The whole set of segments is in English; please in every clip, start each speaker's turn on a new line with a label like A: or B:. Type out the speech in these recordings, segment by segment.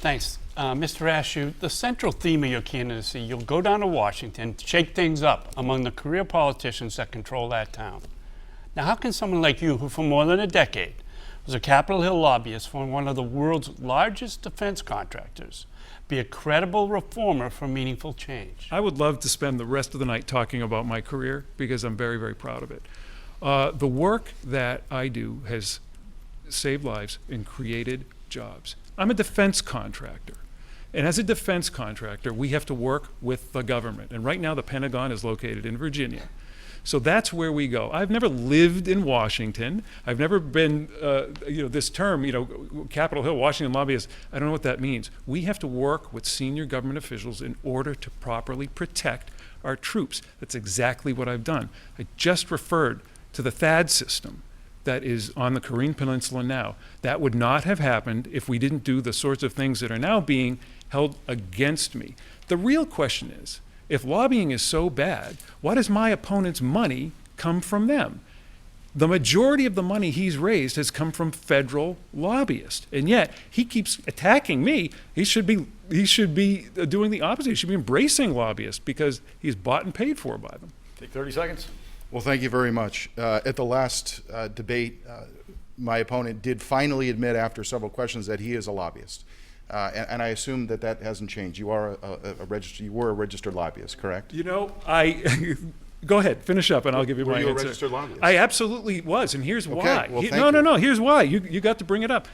A: Thanks. Mr. Ashew, the central theme of your candidacy, you'll go down to Washington, shake things up among the career politicians that control that town. Now, how can someone like you, who for more than a decade was a Capitol Hill lobbyist for one of the world's largest defense contractors, be a credible reformer for meaningful change?
B: I would love to spend the rest of the night talking about my career because I'm very, very proud of it. The work that I do has saved lives and created jobs. I'm a defense contractor. And as a defense contractor, we have to work with the government. And right now, the Pentagon is located in Virginia. So that's where we go. I've never lived in Washington. I've never been, this term, Capitol Hill, Washington lobbyist, I don't know what that means. We have to work with senior government officials in order to properly protect our troops. That's exactly what I've done. I just referred to the THAAD system that is on the Korean Peninsula now. That would not have happened if we didn't do the sorts of things that are now being held against me. The real question is, if lobbying is so bad, why does my opponent's money come from them? The majority of the money he's raised has come from federal lobbyists, and yet he keeps attacking me. He should be doing the opposite. He should be embracing lobbyists because he's bought and paid for by them.
C: Take 30 seconds.
D: Well, thank you very much. At the last debate, my opponent did finally admit after several questions that he is a lobbyist. And I assume that that hasn't changed. You are you were a registered lobbyist, correct?
B: Go ahead, finish up, and I'll give you my answer.
D: Were you a registered lobbyist?
B: I absolutely was, and here's why.
D: Well, thank you.
B: No, here's why. You got to bring it up.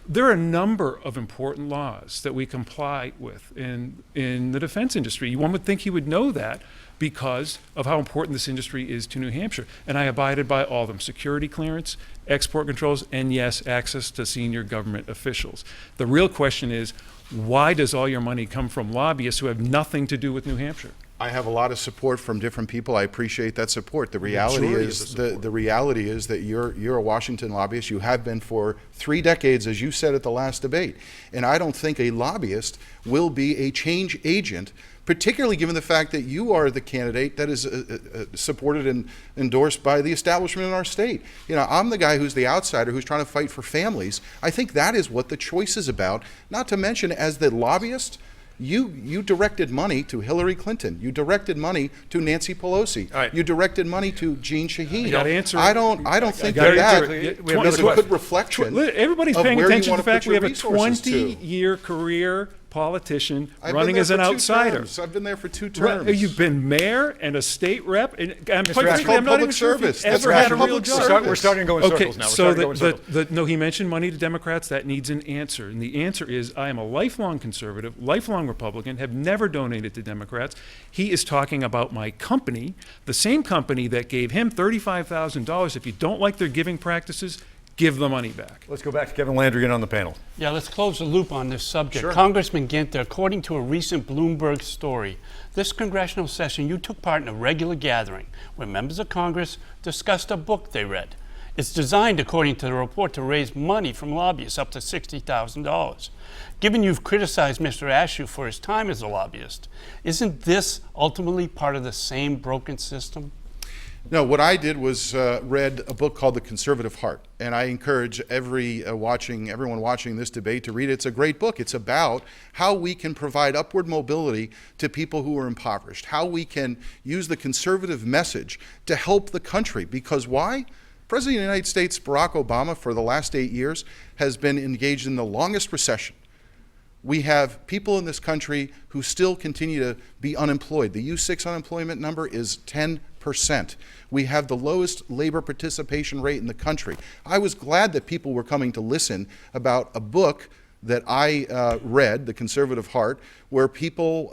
B: There are a number of important laws that we comply with in the defense industry. One would think he would know that because of how important this industry is to New Hampshire. And I abided by all of them: security clearance, export controls, and yes, access to senior government officials. The real question is, why does all your money come from lobbyists who have nothing to do with New Hampshire?
D: I have a lot of support from different people. I appreciate that support. The reality is the reality is that you're a Washington lobbyist. You have been for 3 decades, as you said at the last debate. And I don't think a lobbyist will be a change agent, particularly given the fact that you are the candidate that is supported and endorsed by the establishment in our state. I'm the guy who's the outsider who's trying to fight for families. I think that is what the choice is about. Not to mention, as the lobbyist, you directed money to Hillary Clinton. You directed money to Nancy Pelosi.
C: Right.
D: You directed money to Jean Shaheen.
B: I
D: don't think that is a good reflection.
B: Everybody's
D: of
B: paying
D: where you
B: attention to
D: want
B: the fact
D: put
B: we
D: your
B: have a
D: resources to.
B: 20-year career politician
D: I've
B: running
D: been there
B: as an
D: for 2
B: outsider.
D: terms. I've been there for 2 terms.
B: You've been mayor and a state rep, and quite
D: That's
B: frankly,
D: called
B: I'm not even
D: public
B: sure if
D: service.
B: you've
D: That's
B: ever
D: called
B: had a real
D: public
B: job.
D: service.
C: We're starting to go in circles now.
B: No, he mentioned money to Democrats. That needs an answer, and the answer is I am a lifelong conservative, lifelong Republican, have never donated to Democrats. He is talking about my company, the same company that gave him $35,000. If you don't like their giving practices, give the money back.
C: Let's go back to Kevin Landry on the panel.
A: Yeah, let's close the loop on this subject.
D: Sure.
A: Congressman Ginter, according to a recent Bloomberg story, this congressional session you took part in a regular gathering where members of Congress discussed a book they read. It's designed, according to the report, to raise money from lobbyists up to $60,000. Given you've criticized Mr. Ashew for his time as a lobbyist, isn't this ultimately part of the same broken system?
D: No, what I did was read a book called The Conservative Heart, and I encourage everyone watching this debate to read it. It's a great book. It's about how we can provide upward mobility to people who are impoverished, how we can use the conservative message to help the country. Because why? President of the United States, Barack Obama, for the last 8 years, has been engaged in the longest recession. We have people in this country who still continue to be unemployed. The U6 unemployment number is 10%. We have the lowest labor participation rate in the country. I was glad that people were coming to listen about a book that I read, The Conservative Heart, where people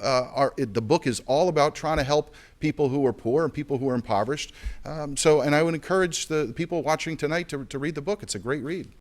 D: the book is all about trying to help people who are poor and people who are impoverished. And I would encourage the people watching tonight to read the book. It's a great read.